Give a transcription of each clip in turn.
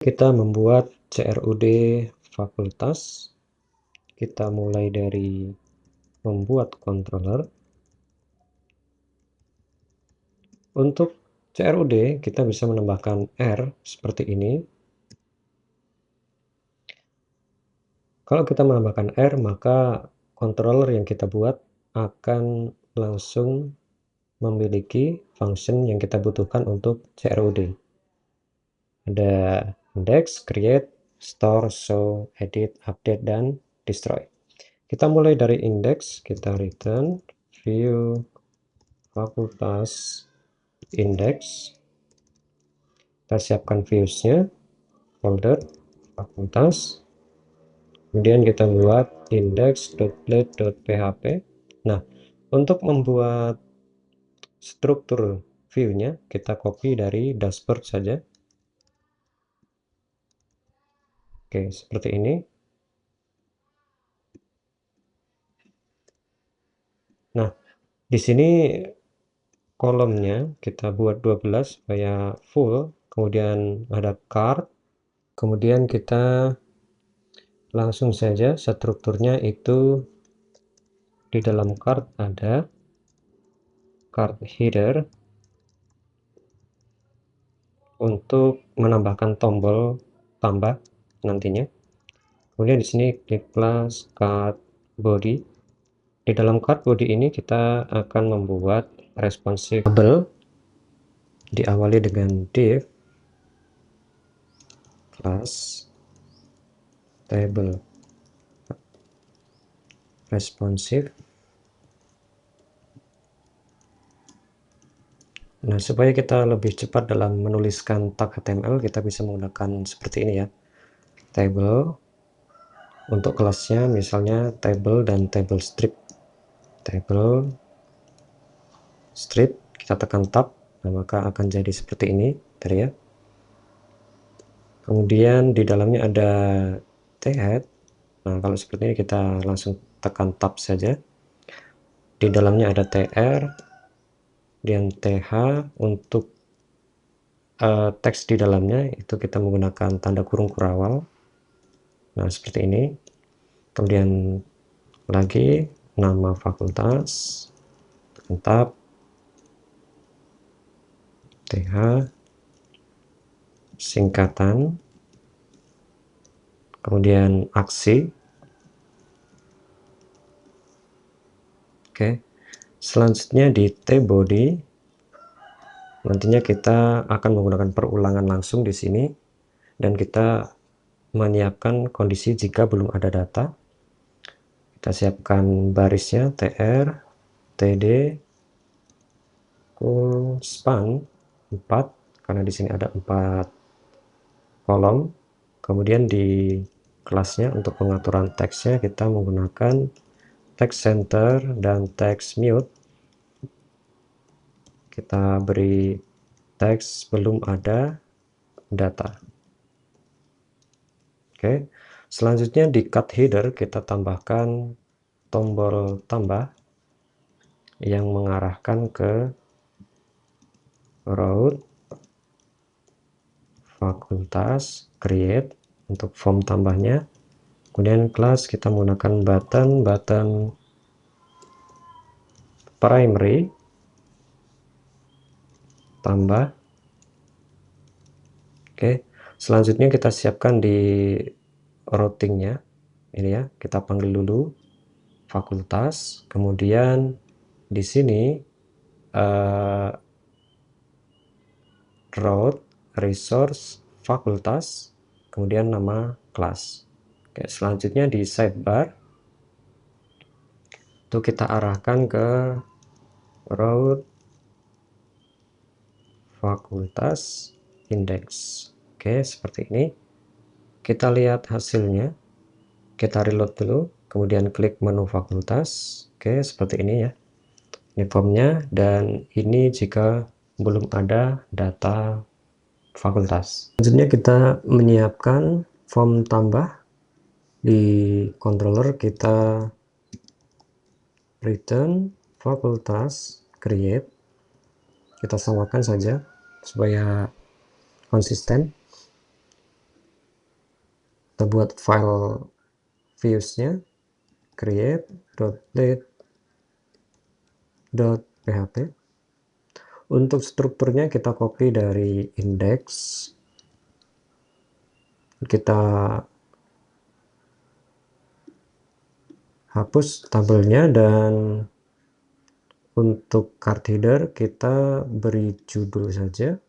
Kita membuat CRUD fakultas. Kita mulai dari membuat controller. Untuk CRUD kita bisa menambahkan R seperti ini. Kalau kita menambahkan R, maka controller yang kita buat akan langsung memiliki function yang kita butuhkan untuk CRUD. Ada index, create, store, show, edit, update, dan destroy. Kita mulai dari index, kita return view fakultas index. Kita siapkan viewsnya, folder fakultas, kemudian kita buat index.blade.php. Nah, untuk membuat struktur view-nya kita copy dari dashboard saja. Oke, seperti ini. Nah, di sini kolomnya kita buat 12 supaya full, kemudian ada card, kemudian kita langsung saja strukturnya itu di dalam card ada card header untuk menambahkan tombol tambah nantinya. Kemudian di sini klik plus card body. Di dalam card body ini kita akan membuat responsive table, diawali dengan div class table responsive. Nah, supaya kita lebih cepat dalam menuliskan tag HTML, kita bisa menggunakan seperti ini ya. Table, untuk kelasnya misalnya table dan table strip. Table strip, kita tekan tab, nah maka akan jadi seperti ini tadi ya. Kemudian di dalamnya ada t-head. Nah, kalau seperti ini kita langsung tekan tab saja. Di dalamnya ada tr dan th. Untuk teks di dalamnya itu kita menggunakan tanda kurung kurawal. Nah, seperti ini. Kemudian lagi nama fakultas, tekan tab, th, singkatan, kemudian aksi. Oke, selanjutnya di t-body nantinya kita akan menggunakan perulangan langsung di sini, dan kita menyiapkan kondisi jika belum ada data. Kita siapkan barisnya tr, td, span 4, karena di sini ada 4 kolom. Kemudian di kelasnya untuk pengaturan teksnya kita menggunakan text center dan text mute. Kita beri teks belum ada data. Oke, selanjutnya di cut header kita tambahkan tombol tambah yang mengarahkan ke route fakultas create untuk form tambahnya. Kemudian kelas kita menggunakan button primary tambah. Oke, selanjutnya kita siapkan di routingnya ini ya, kita panggil dulu fakultas, kemudian di sini route resource fakultas, kemudian nama kelas. Oke, selanjutnya di sidebar itu kita arahkan ke route fakultas index. Oke, seperti ini. Kita lihat hasilnya. Kita reload dulu, kemudian klik menu fakultas. Oke, seperti ini ya. Ini formnya, dan ini jika belum ada data fakultas. Selanjutnya kita menyiapkan form tambah. Di controller kita return fakultas create. Kita samakan saja supaya konsisten. Kita buat file views-nya, create.lead.php. Untuk strukturnya kita copy dari index, kita hapus tabelnya, dan untuk card header kita beri judul saja,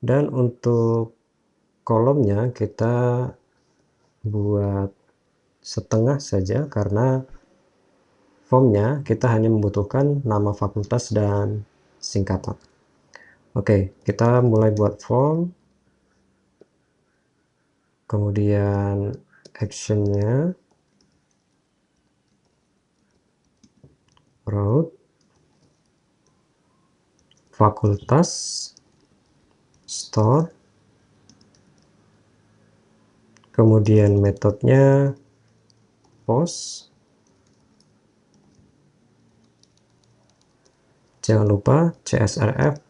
dan untuk kolomnya kita buat setengah saja karena formnya kita hanya membutuhkan nama fakultas dan singkatan. Oke, kita mulai buat form, kemudian actionnya route, fakultas, store, kemudian metodenya post. Jangan lupa CSRF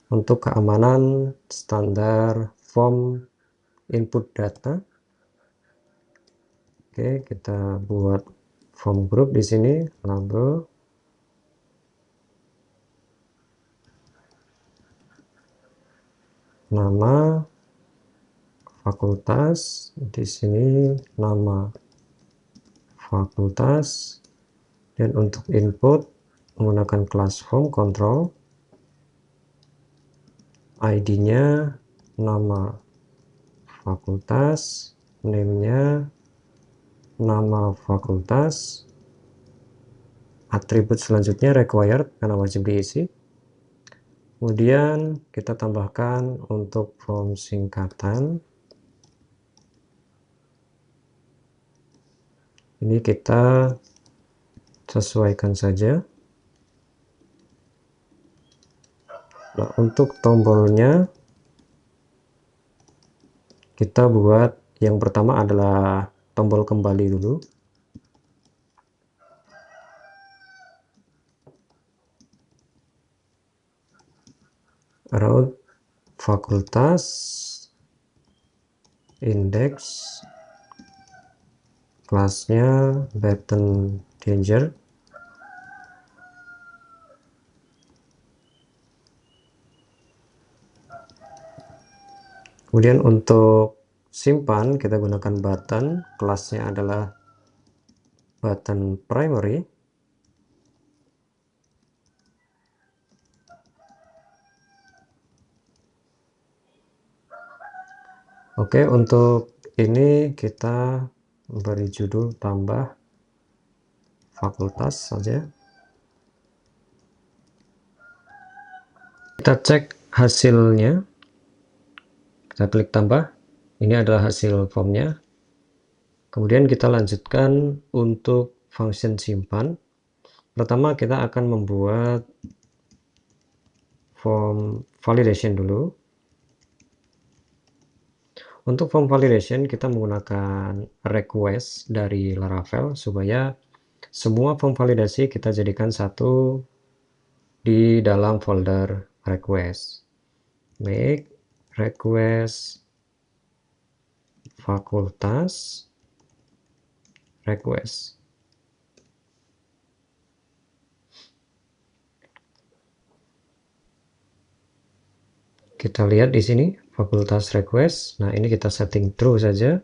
untuk keamanan standar form input data. Oke, kita buat form group di sini, label, nama fakultas, di sini nama fakultas, dan untuk input menggunakan kelas form control, ID-nya nama fakultas, name-nya nama fakultas, atribut selanjutnya required karena wajib diisi. Kemudian kita tambahkan untuk form singkatan, ini kita sesuaikan saja. Nah, untuk tombolnya kita buat yang pertama adalah tombol kembali dulu. Route, fakultas, index, kelasnya button danger. Kemudian untuk simpan kita gunakan button, kelasnya adalah button primary. Oke, untuk ini kita beri judul tambah fakultas saja. Kita cek hasilnya, kita klik tambah, ini adalah hasil formnya. Kemudian kita lanjutkan untuk function simpan. Pertama kita akan membuat form validation dulu. Untuk form validation kita menggunakan request dari Laravel supaya semua form validasi kita jadikan satu di dalam folder request. Make request fakultas request. Kita lihat di sini fakultas request. Nah, ini kita setting true saja.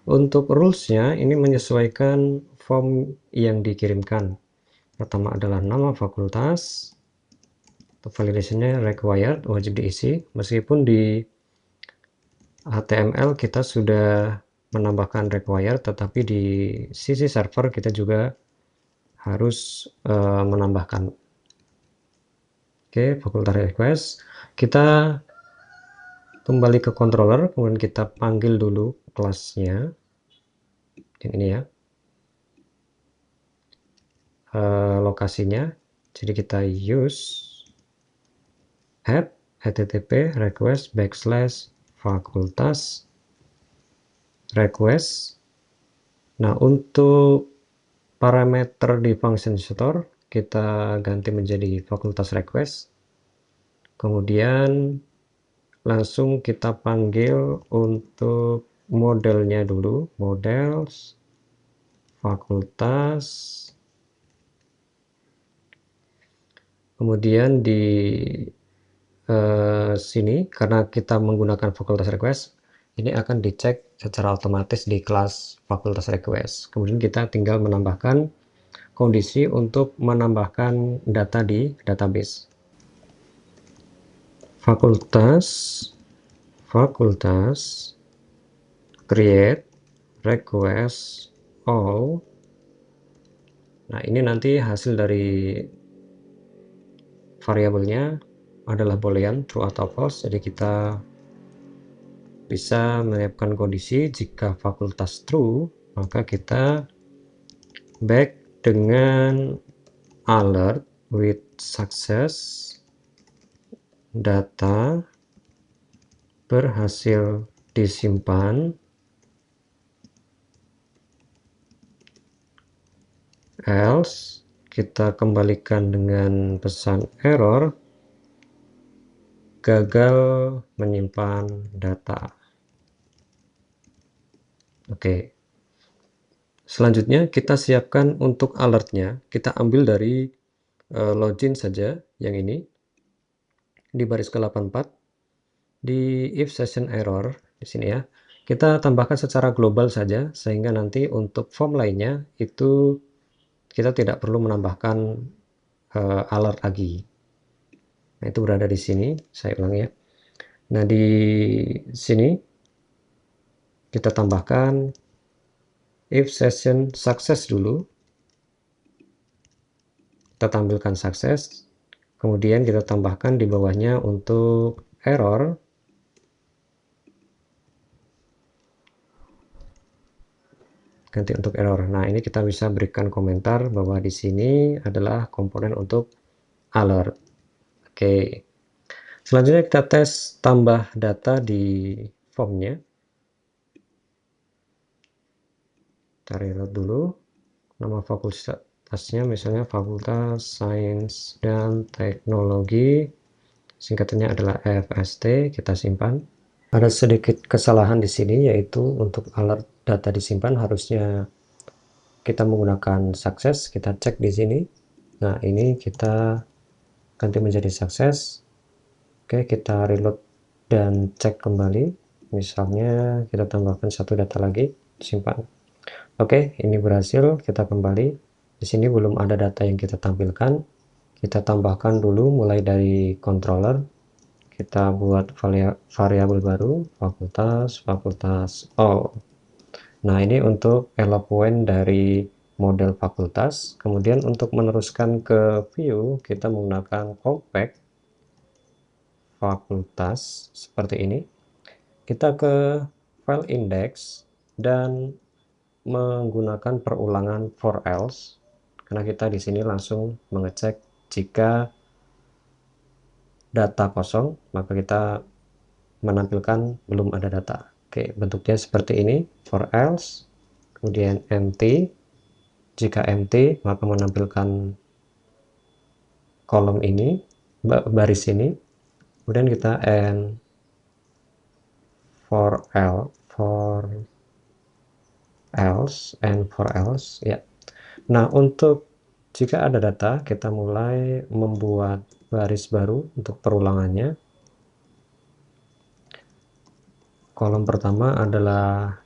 Untuk rules-nya ini menyesuaikan form yang dikirimkan. Pertama adalah nama fakultas. Untuk validation-nya required, wajib diisi. Meskipun di HTML kita sudah menambahkan required, tetapi di sisi server kita juga harus menambahkan. Oke, fakultas request. Kita kembali ke controller, kemudian kita panggil dulu kelasnya. Yang ini ya. Lokasinya. Jadi kita use add http request / fakultas request. Nah, untuk parameter di function store kita ganti menjadi fakultas request. Kemudian langsung kita panggil untuk modelnya dulu, models, fakultas, kemudian di sini karena kita menggunakan fakultas request, ini akan dicek secara otomatis di kelas fakultas request. Kemudian kita tinggal menambahkan kondisi untuk menambahkan data di database. Fakultas create request all. Nah, ini nanti hasil dari variabelnya adalah boolean true atau false, jadi kita bisa menyiapkan kondisi jika fakultas true, maka kita back dengan alert with success, data berhasil disimpan, else kita kembalikan dengan pesan error, gagal menyimpan data. Oke, selanjutnya kita siapkan untuk alertnya, kita ambil dari login saja yang ini di baris ke-84 di if session error di sini ya. Kita tambahkan secara global saja sehingga nanti untuk form lainnya itu kita tidak perlu menambahkan alert lagi. Nah, itu berada di sini, saya ulangi ya. Nah, di sini kita tambahkan if session success dulu. Kita tampilkan sukses, kemudian kita tambahkan di bawahnya untuk error, ganti untuk error. Nah, ini kita bisa berikan komentar bahwa di sini adalah komponen untuk alert. Oke, selanjutnya kita tes tambah data di formnya. Kita reload dulu. Nama fakultasnya misalnya Fakultas Sains dan Teknologi, singkatannya adalah FST. Kita simpan. Ada sedikit kesalahan di sini, yaitu untuk alert data disimpan harusnya kita menggunakan sukses. Kita cek di sini. Nah, ini kita ganti menjadi sukses. Oke, kita reload dan cek kembali. Misalnya kita tambahkan satu data lagi, simpan. Oke, ini berhasil. Kita kembali. Di sini belum ada data yang kita tampilkan. Kita tambahkan dulu mulai dari controller. Kita buat variabel baru, fakultas all. Nah, ini untuk eloquent dari model fakultas. Kemudian untuk meneruskan ke view, kita menggunakan compact fakultas seperti ini. Kita ke file index dan menggunakan perulangan for else, karena kita di sini langsung mengecek jika data kosong, maka kita menampilkan belum ada data. Oke, bentuknya seperti ini, for else, kemudian empty. Jika empty, maka menampilkan kolom ini, baris ini. Kemudian kita end for else ya. Nah, untuk jika ada data, kita mulai membuat baris baru untuk perulangannya. Kolom pertama adalah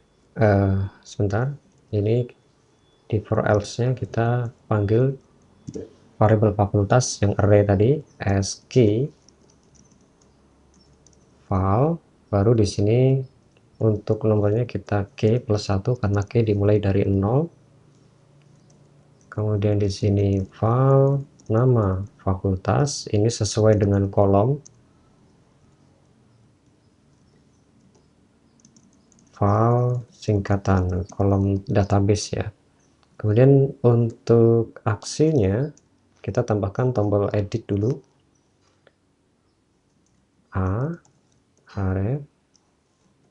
sebentar, ini di for else-nya kita panggil variabel fakultas yang array tadi as key file, baru di sini untuk nomornya kita k plus 1 karena k dimulai dari 0. Kemudian di sini file nama fakultas ini sesuai dengan kolom, file singkatan kolom database ya. Kemudian untuk aksinya kita tambahkan tombol edit dulu, href,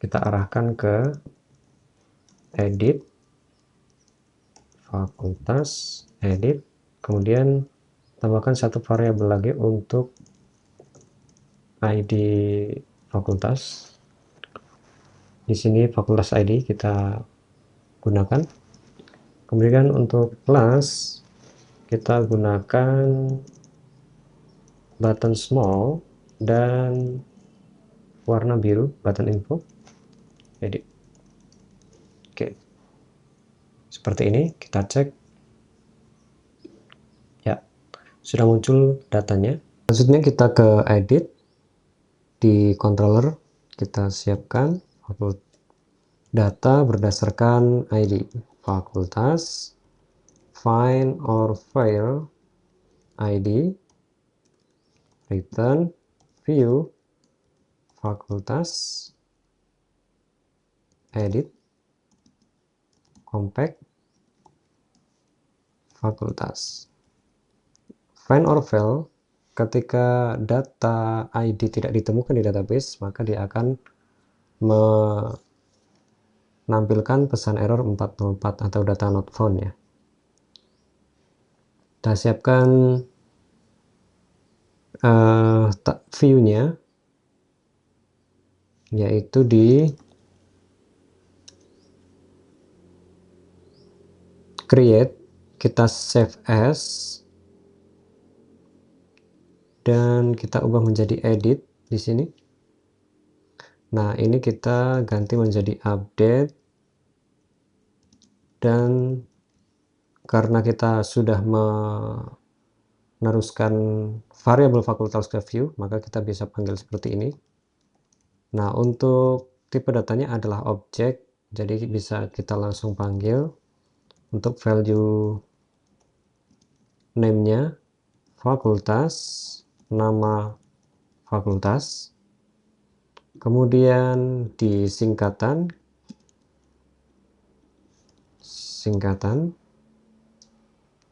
kita arahkan ke edit fakultas, edit, kemudian tambahkan satu variabel lagi untuk ID fakultas. Di sini fakultas ID kita gunakan. Kemudian untuk kelas kita gunakan button small dan warna biru button info. Jadi oke, seperti ini kita cek ya, sudah muncul datanya. Selanjutnya kita ke edit, di controller kita siapkan data berdasarkan ID fakultas, find or file ID, return, view, fakultas, edit, compact, fakultas. Find or file, ketika data ID tidak ditemukan di database, maka dia akan menampilkan pesan error 404 atau data not found ya. Kita siapkan view-nya, yaitu di create, kita save as, dan kita ubah menjadi edit di sini. Nah, ini kita ganti menjadi update, dan karena kita sudah meneruskan variabel fakultas ke view, maka kita bisa panggil seperti ini. Nah, untuk tipe datanya adalah objek, jadi bisa kita langsung panggil. Untuk value name-nya fakultas, nama fakultas, kemudian di singkatan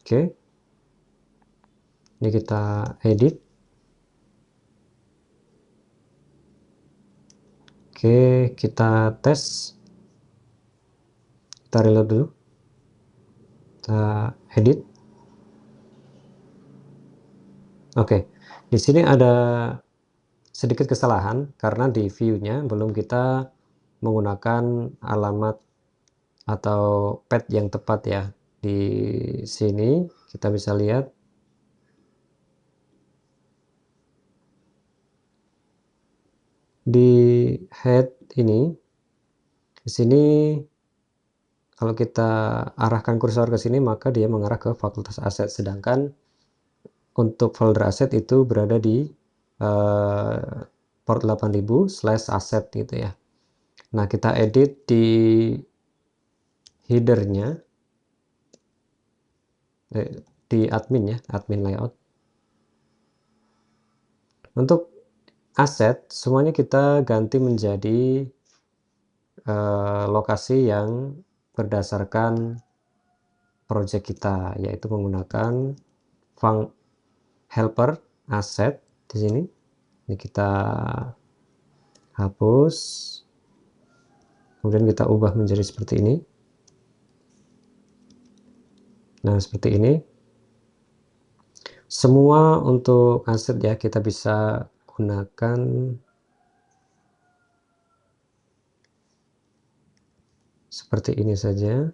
oke, ini kita edit, oke, kita tes, kita reload dulu, kita edit. Oke, di sini ada sedikit kesalahan karena di view-nya belum kita menggunakan alamat atau path yang tepat ya. Di sini kita bisa lihat di head ini, di sini kalau kita arahkan kursor ke sini maka dia mengarah ke fakultas aset, sedangkan untuk folder aset itu berada di port 8000/aset gitu ya. Nah, kita edit di headernya, di admin ya, admin layout. Untuk aset semuanya kita ganti menjadi lokasi yang berdasarkan project kita, yaitu menggunakan helper aset di sini. Ini kita hapus, kemudian kita ubah menjadi seperti ini. Nah, seperti ini. Semua untuk aset ya, kita bisa gunakan seperti ini saja.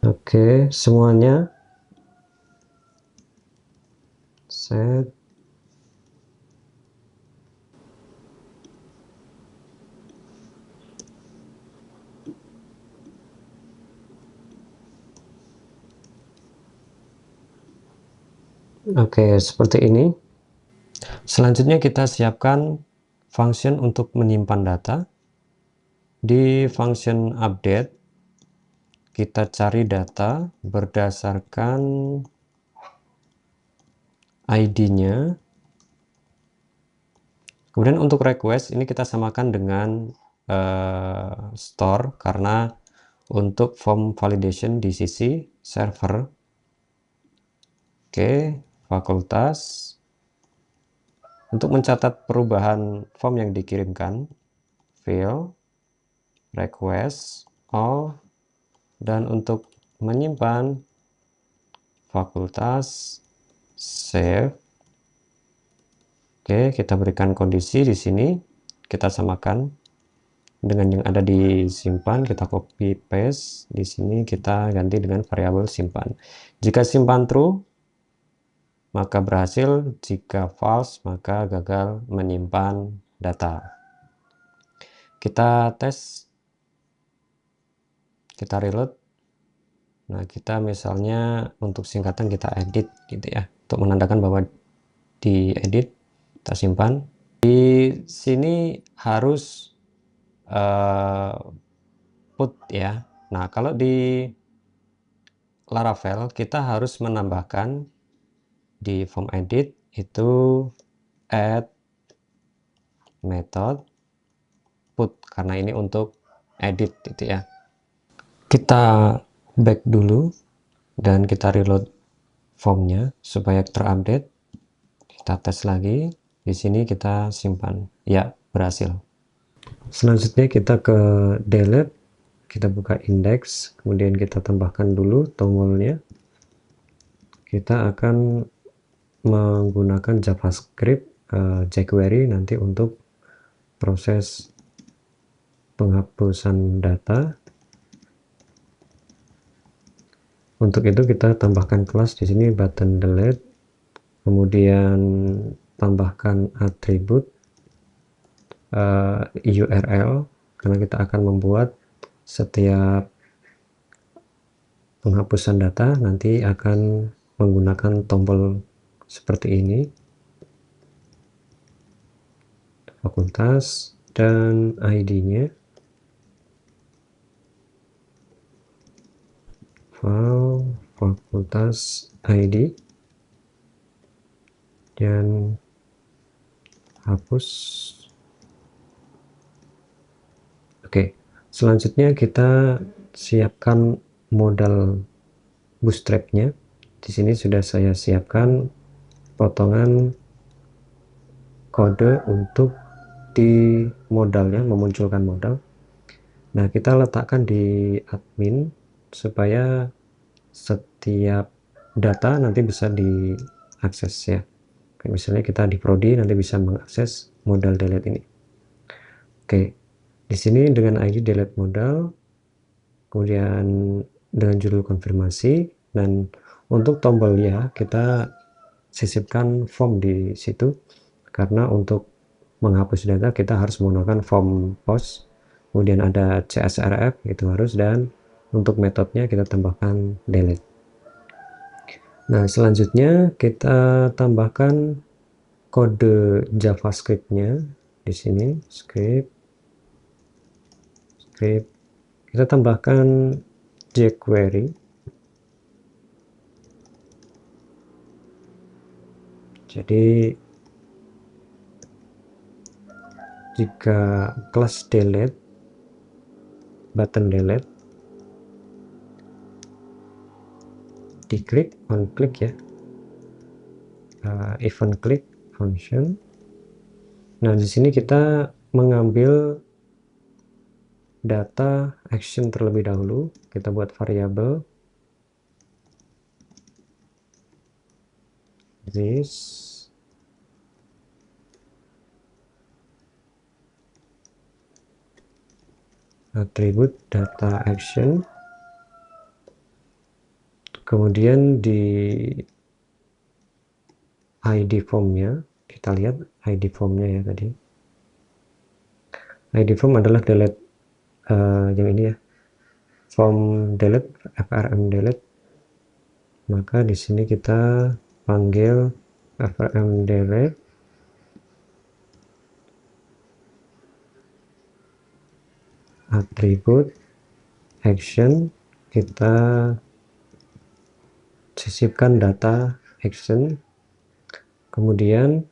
Oke, semuanya set. Oke, seperti ini. Selanjutnya kita siapkan function untuk menyimpan data. Di function update kita cari data berdasarkan ID-nya. Kemudian untuk request ini kita samakan dengan store, karena untuk form validation di sisi server. Oke, fakultas, Untuk mencatat perubahan form yang dikirimkan, fill, request, all, dan untuk menyimpan fakultas, save. Oke, kita berikan kondisi di sini, kita samakan dengan yang ada disimpan, kita copy paste di sini, kita ganti dengan variabel simpan. Jika simpan true, maka berhasil, jika false, maka gagal menyimpan data. Kita tes, kita reload. Nah, kita misalnya untuk singkatan kita edit gitu ya, untuk menandakan bahwa diedit, kita simpan. Di sini harus put ya. Nah, kalau di Laravel kita harus menambahkan di form edit itu add method put, karena ini untuk edit gitu ya. Kita back dulu dan kita reload formnya supaya terupdate. Kita tes lagi. Di sini kita simpan. Ya, berhasil. Selanjutnya kita ke delete, kita buka index, kemudian kita tambahkan dulu tombolnya. Kita akan menggunakan JavaScript jQuery nanti untuk proses penghapusan data. Untuk itu kita tambahkan kelas di sini button delete, kemudian tambahkan atribut URL, karena kita akan membuat setiap penghapusan data nanti akan menggunakan tombol seperti ini, fakultas dan ID-nya, file fakultas ID, dan hapus. Oke, selanjutnya kita siapkan modal bootstrapnya. Di sini sudah saya siapkan potongan kode untuk di modalnya, memunculkan modal. Nah, kita letakkan di admin supaya setiap data nanti bisa diakses ya. Kayak misalnya kita di prodi nanti bisa mengakses modal delete ini. Oke, di sini dengan ID delete modal, kemudian dengan judul konfirmasi, dan untuk tombolnya kita sisipkan form di situ, karena untuk menghapus data kita harus menggunakan form post, kemudian ada CSRF itu harus, dan untuk metodenya kita tambahkan delete. Nah, selanjutnya kita tambahkan kode JavaScript-nya di sini, script, kita tambahkan jQuery. Jadi jika kelas delete, button delete, diklik, on click ya, event click function. Nah, di sini kita mengambil data action terlebih dahulu, kita buat variabel this atribut data action, kemudian di ID formnya kita lihat ID formnya ya, tadi ID form adalah delete yang ini ya, form delete, frm delete. Maka di sini kita panggil frm delete atribut action, kita sisipkan data action, kemudian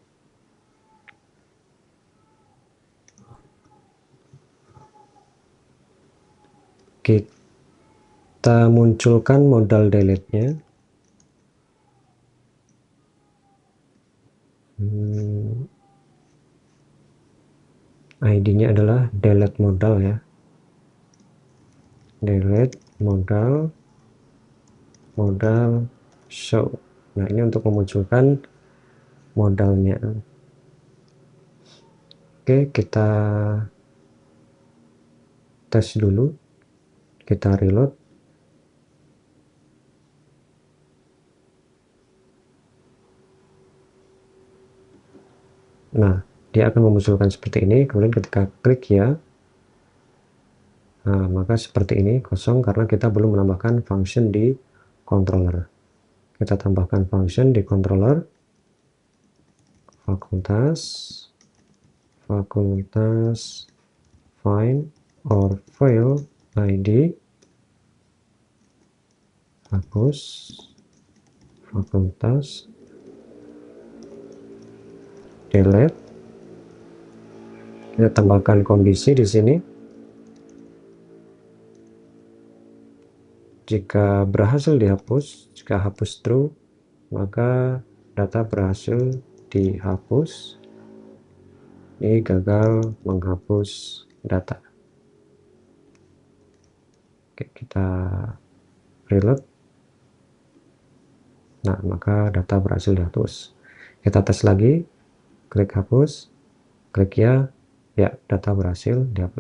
kita munculkan modal delete-nya. ID-nya adalah delete modal ya, delete modal show. Nah, ini untuk memunculkan modalnya. Oke, kita tes dulu, kita reload. Nah, dia akan memunculkan seperti ini. Kemudian ketika klik ya, nah, maka seperti ini kosong karena kita belum menambahkan function di controller. Kita tambahkan function di controller, fakultas find or fail ID, hapus fakultas, delete. Kita tambahkan kondisi di sini. Jika berhasil dihapus, jika hapus true, maka data berhasil dihapus. Ini gagal menghapus data. Oke, kita reload. Nah, maka data berhasil dihapus. Kita tes lagi, klik hapus, klik ya, data berhasil dihapus.